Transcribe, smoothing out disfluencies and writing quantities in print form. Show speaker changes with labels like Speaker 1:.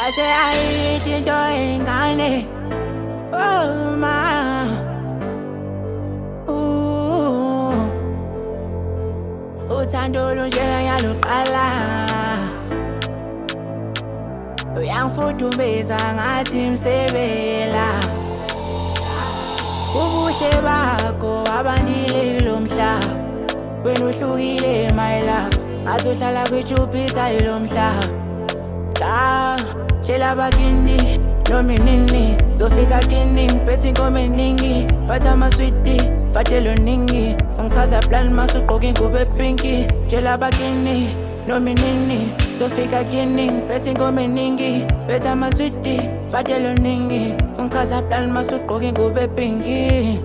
Speaker 1: Ase ayihle into engane. Oh ma. Uthando lunjena yaluqala. Uyangifudumeza ngathi msebela. Ubuhle bakho abandile lo mhlaba. Wena uhlukile my love. Azohlala kwiJupiter lo mhlaba. Cha, tshela bakini noma nini. Zofika kini ngiphethe inkomo eningi. Fatha amaswiti, fatelo ningi. Ungichaza plan masugqoka ingubo epinki. Tshela bakini noma nini. Zofika kini ngiphethe inkomo eningi. Fatha amaswiti, fatelo ningi. Ungichaza plan masugqoka ingubo epinki.